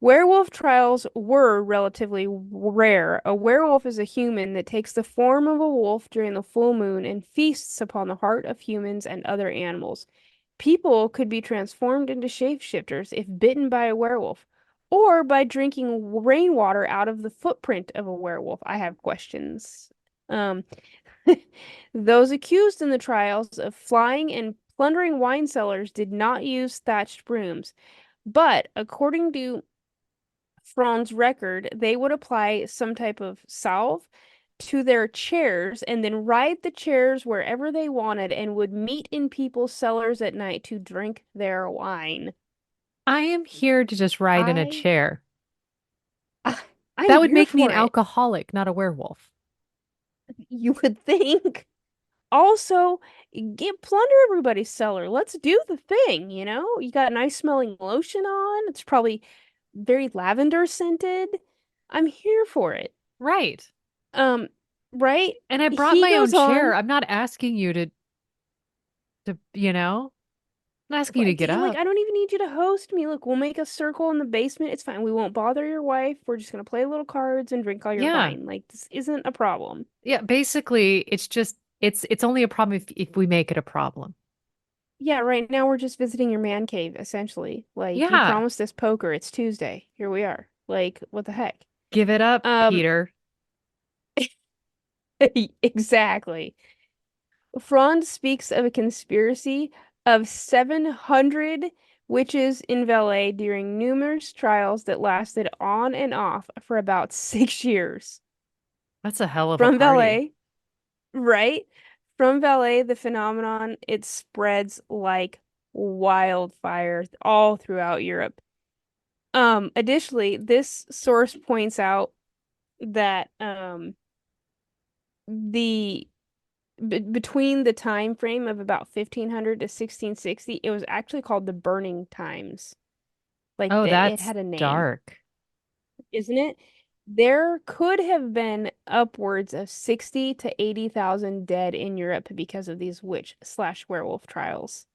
werewolf trials were relatively rare. A werewolf is a human that takes the form of a wolf during the full moon and feasts upon the heart of humans and other animals. People could be transformed into shapeshifters if bitten by a werewolf, or by drinking rainwater out of the footprint of a werewolf. I have questions. Um, those accused in the trials of flying and plundering wine cellars did not use thatched brooms, but according to Fran's record, they would apply some type of salve to their chairs and then ride the chairs wherever they wanted and would meet in people's cellars at night to drink their wine. I am here to just ride in a I chair. I'm That would here make me an for it. alcoholic, not a werewolf. You would think. Also, get plunder everybody's cellar. Let's do the thing, you know? You got nice smelling lotion on. It's probably very lavender scented. I'm here for it. Right. Um, right? And I brought He my own goes chair. on, I'm not asking you I'm not asking you to get like, up. I don't even need you to host me. Look, we'll make a circle in the basement. It's fine. We won't bother your wife. We're just gonna play little cards and drink all your Yeah. wine. Like, this isn't a problem. Yeah, basically it's only a problem if we make it a problem. Yeah, right now we're just visiting your man cave, essentially. Like, you Yeah. promised us poker. It's Tuesday. Here we are. Like, what the heck? Give it up, Um, Peter. exactly. Franz speaks of a conspiracy of 700 witches in Valais during numerous trials that lasted on and off for about 6 years. That's a hell of a From party. Valais, right? From Valais, the phenomenon, it spreads like wildfire all throughout Europe. Additionally, this source points out that the between the time frame of about 1500 to 1660, it was actually called the Burning Times. Like Oh, it that's had a name, dark. isn't it? There could have been upwards of 60 to 80,000 dead in Europe because of these witch/werewolf trials.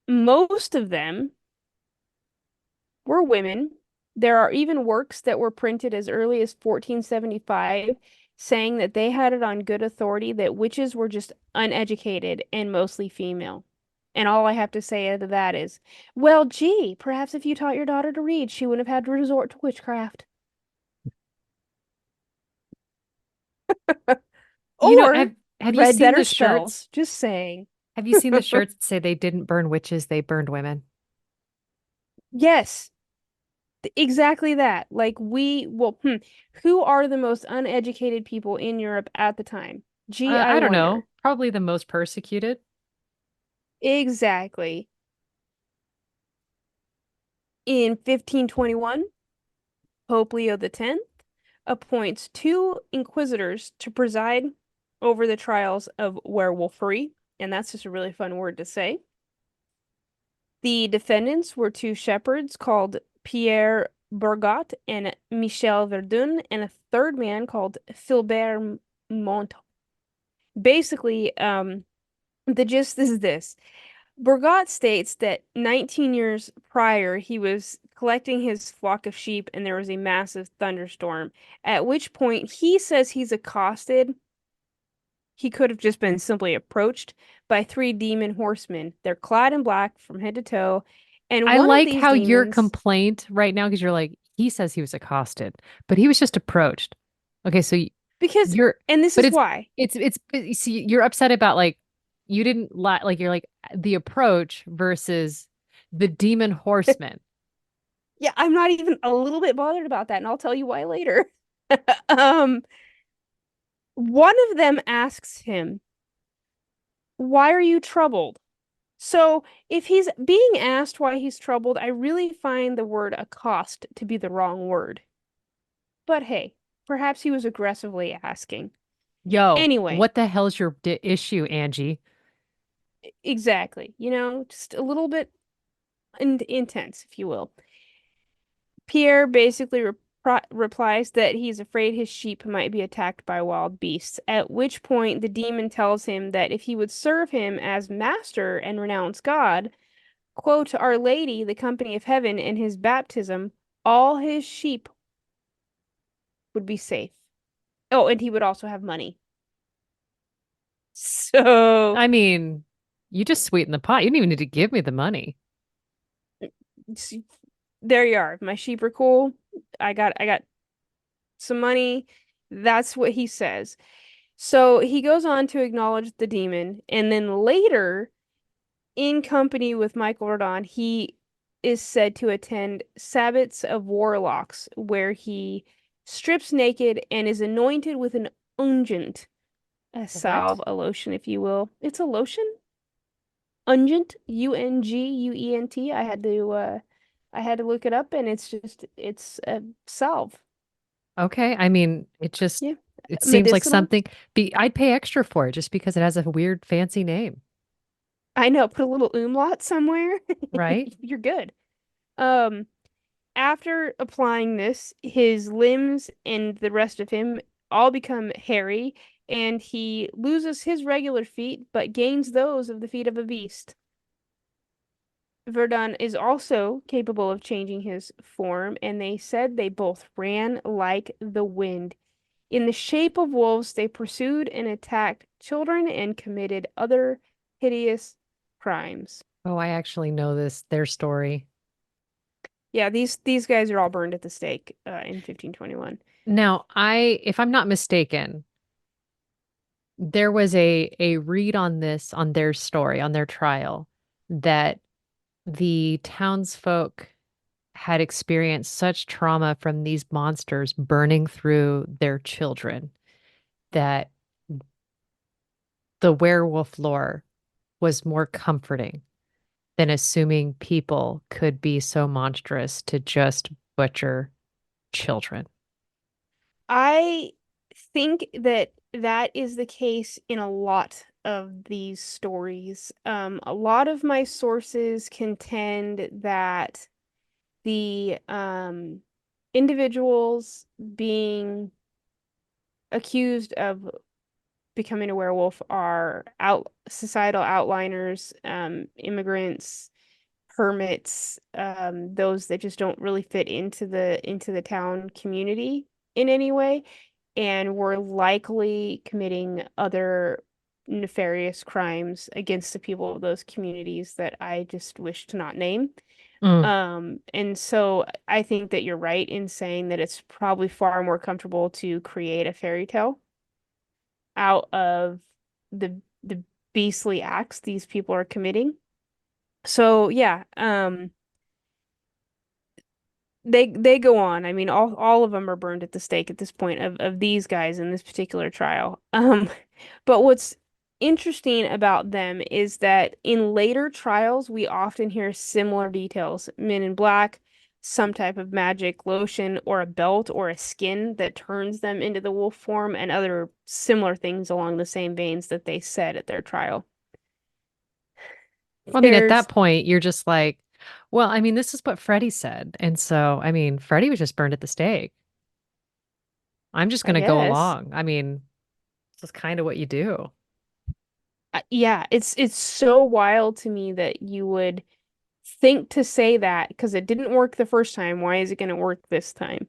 Most of them were women. There are even works that were printed as early as 1475 saying that they had it on good authority that witches were just uneducated and mostly female. And all I have to say to that is, well, gee, perhaps if you taught your daughter to read, she wouldn't have had to resort to witchcraft. You know, Or have you read seen better the shirts? spells. Just saying. Have you seen the shirts that say they didn't burn witches, they burned women? Yes, exactly that. Like who are the most uneducated people in Europe at the time? Gee, I I don't wonder. know. Probably the most persecuted. Exactly. In 1521, Pope Leo X appoints two inquisitors to preside over the trials of werewolfery, and that's just a really fun word to say. The defendants were two shepherds called Pierre Burgot and Michel Verdun, and a third man called Philbert Mont. Basically, the gist is this. Burgot states that 19 years prior, he was collecting his flock of sheep and there was a massive thunderstorm, at which point he says he's accosted. He could have just been simply approached by three demon horsemen. They're clad in black from head to toe, and I one of like these how your demons, complaint right now, because you're like, he says he was accosted, but he was just approached. Okay, so because, you're, and this but is why. but you see, you're upset about like, you didn't like, you're like the approach versus the demon horseman. Yeah, I'm not even a little bit bothered about that, and I'll tell you why later. Um, one of them asks him, "Why are you troubled?" So, if he's being asked why he's troubled, I really find the word accost to be the wrong word. But hey, perhaps he was aggressively asking. Yo, Anyway, what the hell's your issue, Angie? exactly. Just a little bit intense, if you will. Pierre basically replies that he's afraid his sheep might be attacked by wild beasts, at which point the demon tells him that if he would serve him as master and renounce God, quote, Our Lady, the company of heaven, and his baptism, all his sheep would be safe. Oh, and he would also have money. So, I mean, you just sweetened the pot. You didn't even need to give me the money. s- there you are. My sheep are cool. I got some money. That's what he says. So he goes on to acknowledge the demon, and then later, in company with Michael Rodon, he is said to attend Sabbats of Warlocks, where he strips naked and is anointed with an unguent, a What? salve, a lotion, if you will. It's a lotion? Unguent, Unguent. I had to look it up, and it's a salve. Okay. I mean, Yeah, it seems like medicinal. something I'd pay extra for it just because it has a weird fancy name, I know, put a little umlaut somewhere. right? You're good. Um, After applying this, his limbs and the rest of him all become hairy, and he loses his regular feet but gains those of the feet of a beast. Verdun is also capable of changing his form, and they said they both ran like the wind. In the shape of wolves, they pursued and attacked children and committed other hideous crimes. Oh, I actually know their story. Yeah, these guys are all burned at the stake in 1521. Now, if I'm not mistaken, there was a read on this on their story, on their trial, that the townsfolk had experienced such trauma from these monsters burning through their children that the werewolf lore was more comforting than assuming people could be so monstrous to just butcher children. I think that that is the case in a lot of these stories. A lot of my sources contend that the individuals being accused of becoming a werewolf are out societal outliners, immigrants, hermits, those that just don't really fit into the town community in any way, and were likely committing other nefarious crimes against the people of those communities that I just wish to not name. Mm. And so I think that you're right in saying that it's probably far more comfortable to create a fairy tale out of the beastly acts these people are committing. So yeah, they go on. I mean, all of them are burned at the stake at this point of these guys in this particular trial. But what's interesting about them is that in later trials, we often hear similar details. Men in black, some type of magic lotion or a belt or a skin that turns them into the wolf form, and other similar things along the same veins that they said at their trial. Well, I mean, at There's, that point, you're just like, well, I mean, this is what Freddie said. And so, I mean, Freddie was just burned at the stake. I'm just I going to go guess, along. I mean, this is kind of what you do. yeah, it's so wild to me that you would think to say that because it didn't work the first time. Why is it going to work this time?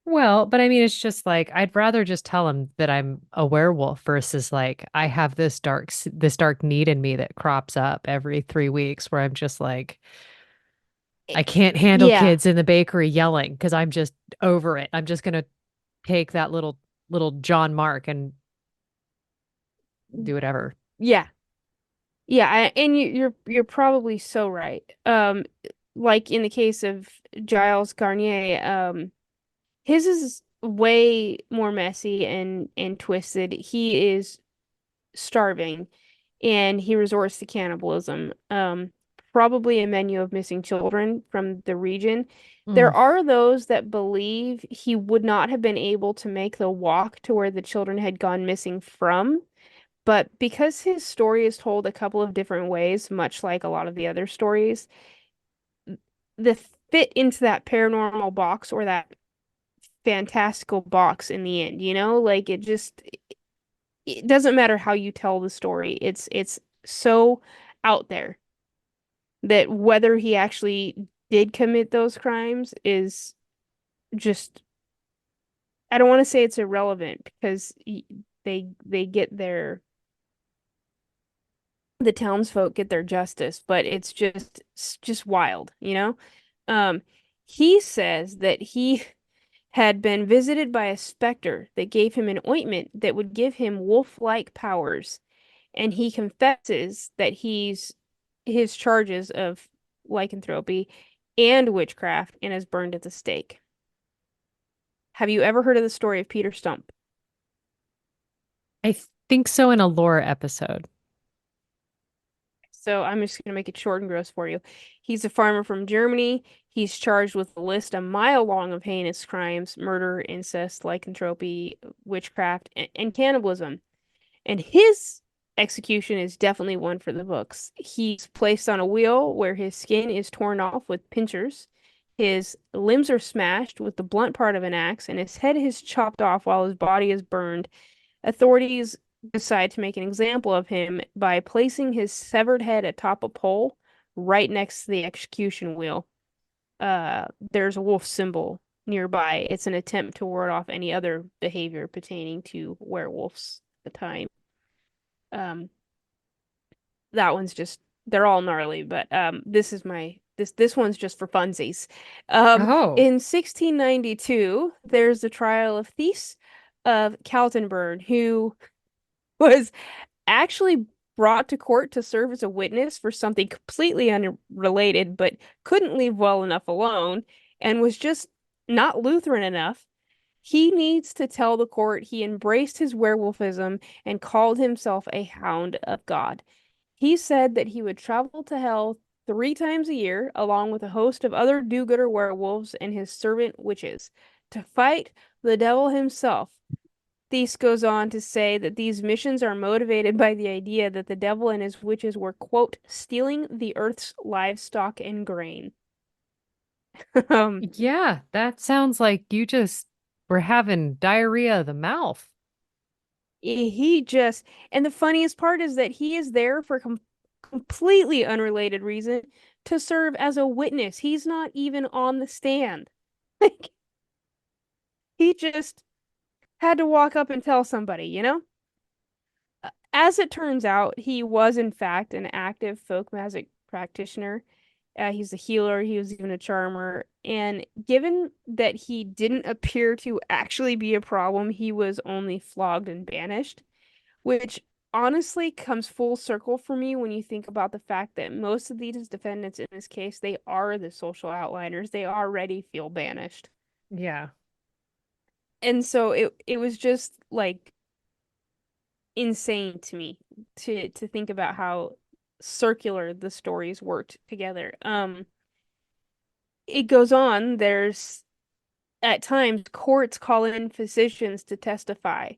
Well, but I mean, it's just like I'd rather just tell him that I'm a werewolf versus like I have this dark need in me that crops up every 3 weeks where I'm just like Eh, I can't handle Yeah, kids in the bakery yelling because I'm just over it. I'm just gonna take that little John Mark and do whatever. yeah, yeah. And you're probably so right. Like in the case of Giles Garnier, his is way more messy and twisted. He is starving, and he resorts to cannibalism. Probably a menu of missing children from the region. There Mm. are those that believe he would not have been able to make the walk to where the children had gone missing from, but because his story is told a couple of different ways, much like a lot of the other stories, the fit into that paranormal box or that fantastical box in the end, like it doesn't matter how you tell the story. It's so out there that whether he actually did commit those crimes is just, I don't want to say it's irrelevant because they get their the townsfolk get their justice, but it's just wild, you know? Um, he says that he had been visited by a specter that gave him an ointment that would give him wolf-like powers, and he confesses that his charges of lycanthropy and witchcraft and is burned at the stake. Have you ever heard of the story of Peter Stump? I think so in a lore episode. So I'm just going to make it short and gross for you. He's a farmer from Germany. He's charged with a list a mile long of heinous crimes: murder, incest, lycanthropy, witchcraft, and cannibalism. And his execution is definitely one for the books. He's placed on a wheel where his skin is torn off with pincers. His limbs are smashed with the blunt part of an axe, and his head is chopped off while his body is burned. Authorities decide to make an example of him by placing his severed head atop a pole right next to the execution wheel. There's a wolf symbol nearby. It's an attempt to ward off any other behavior pertaining to werewolves at the time. Um, that one's just they're all gnarly, but this one's just for funsies. Oh, In 1692, there's the trial of Thies of Kaltenburn, who was actually brought to court to serve as a witness for something completely unrelated, but couldn't leave well enough alone, and was just not Lutheran enough He needs to tell the court he embraced his werewolfism and called himself a hound of God. He said that he would travel to hell 3 times a year, along with a host of other do-gooder werewolves and his servant witches, to fight the devil himself. Thies goes on to say that these missions are motivated by the idea that the devil and his witches were, quote, stealing the earth's livestock and grain. Um, Yeah, that sounds like you just were having diarrhea of the mouth. he just, and the funniest part is that he is there for completely unrelated reason to serve as a witness. He's not even on the stand. Like, he just had to walk up and tell somebody, you know? As it turns out, he was in fact an active folk magic practitioner. He's a healer, he was even a charmer. And given that he didn't appear to actually be a problem, he was only flogged and banished, which honestly comes full circle for me when you think about the fact that most of these defendants in this case, they are the social outliners. They already feel banished. Yeah. And so it was just like insane to me to think about how circular the stories worked together. It goes on, there's at times courts call in physicians to testify.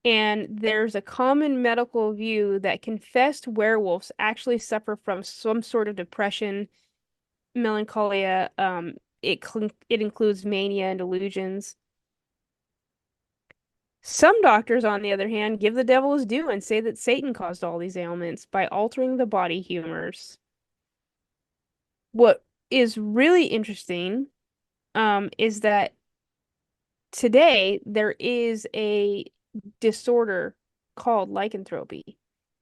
And there's a common medical view that confessed werewolves actually suffer from some sort of depression, melancholia. It includes mania and delusions. Some doctors, on the other hand, give the devil his due and say that Satan caused all these ailments by altering the body humors. What is really interesting, is that today there is a disorder called lycanthropy,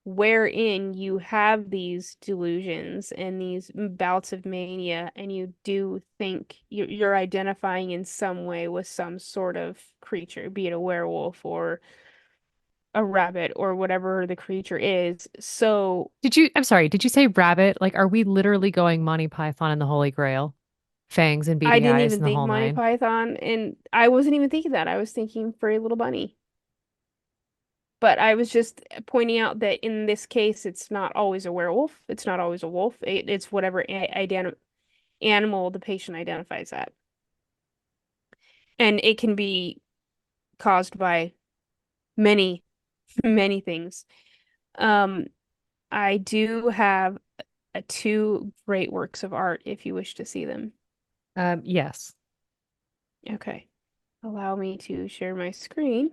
wherein you have these delusions and these bouts of mania, and you do think you're identifying in some way with some sort of creature, be it a werewolf or a rabbit or whatever the creature is. So I'm sorry, did you say rabbit? Like, are we literally going Monty Python and the Holy Grail? Fangs and I beady didn't eyes even and the think whole Monty nine? Python, and I wasn't even thinking that. I was thinking Furry Little Bunny. But I was just pointing out that in this case, it's not always a werewolf. It's not always a wolf. It's whatever animal the patient identifies at. And it can be caused by many, many things. Um, I do have two great works of art if you wish to see them. Yes. Okay. Allow me to share my screen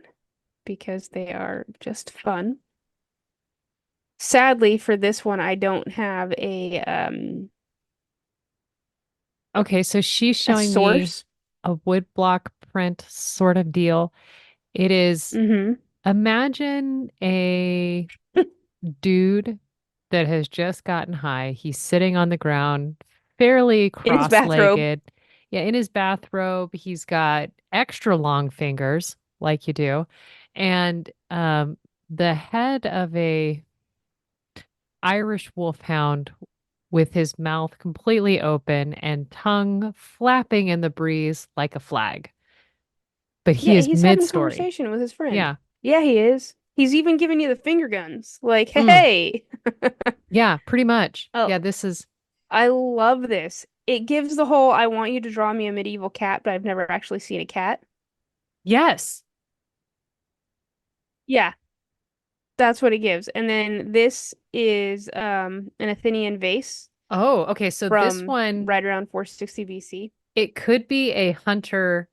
because they are just fun. Sadly, for this one, I don't have Okay, so she's a showing me source. a woodblock print sort of deal. It is, Mm-hmm. imagine a dude that has just gotten high. He's sitting on the ground, fairly In his bathrobe. cross-legged. Yeah, in his bathrobe. He's got extra long fingers, like you do. And the head of a Irish wolfhound with his mouth completely open and tongue flapping in the breeze like a flag. But he Yeah, is he's having a mid-story. conversation with his friend. Yeah. Yeah, he is. He's even giving you the finger guns. Like, Mm. hey. Yeah, pretty much. Oh, Yeah, this is I love this. It gives the whole I want you to draw me a medieval cat, but I've never actually seen a cat. yes. Yeah, that's what it gives. And then this is an Athenian vase Oh, okay. So this from one, right around 460 BC. it could be a hunter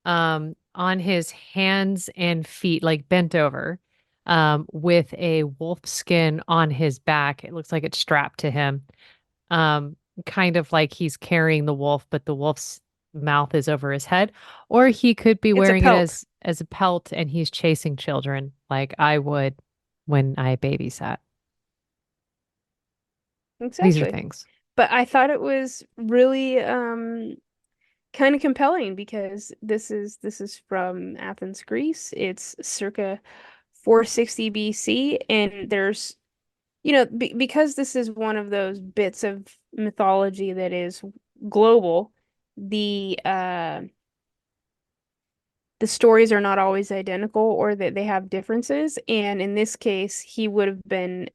on his hands and feet, like bent over, with a wolf skin on his back. It looks like it's strapped to him. Um, kind of like he's carrying the wolf, but the wolf's mouth is over his head. Or he could be It's a wearing it pelt. as a pelt and he's chasing children like I would when I babysat. These are Exactly. things. But I thought it was really kind of compelling because this is from Athens, Greece. It's circa 460 BC, and there's because this is one of those bits of mythology that is global, the the stories are not always identical or that they have differences. And in this case, he would have been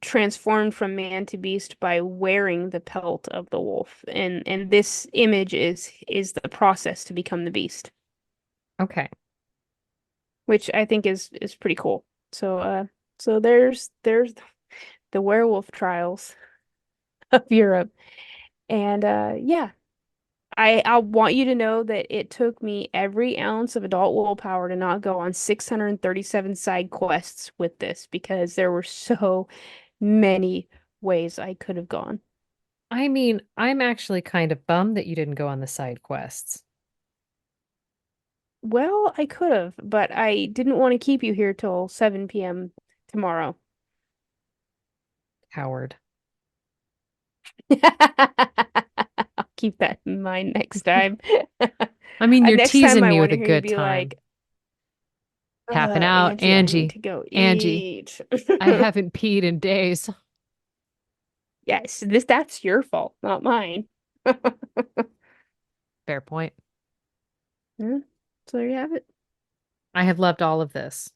transformed from man to beast by wearing the pelt of the wolf. And this image is the process to become the beast, Okay. which I think is pretty cool. So there's the werewolf trials of Europe. And yeah, I want you to know that it took me every ounce of adult willpower to not go on 637 side quests with this because there were so many ways I could have gone. I mean, I'm actually kind of bummed that you didn't go on the side quests. Well, I could have, but I didn't want to keep you here till 7 p.m. tomorrow. Howard. I'll keep that in mind next time. I mean, you're Next time teasing I me want with to a hear you good be time. like, Tapping out. Angie, I need Angie. to go Angie. eat. I haven't peed in days. Yes, that's your fault, not mine. Fair point. Yeah, so there you have it. I have loved all of this.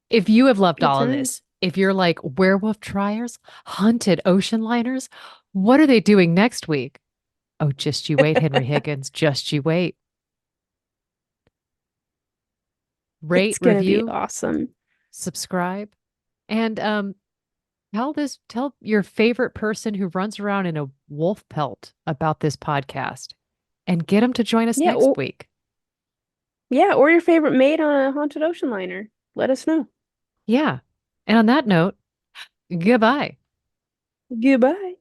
If you have loved Good all of times. this, if you're like werewolf triers, hunted ocean liners, what are they doing next week? Oh, just you wait, Henry Higgins. Just you wait. Rate, It's gonna be review, awesome. subscribe, and tell your favorite person who runs around in a wolf pelt about this podcast and get them to join us Yeah, next or week. your favorite maid on a haunted ocean liner. Let us know. Yeah. And on that note, goodbye. Goodbye.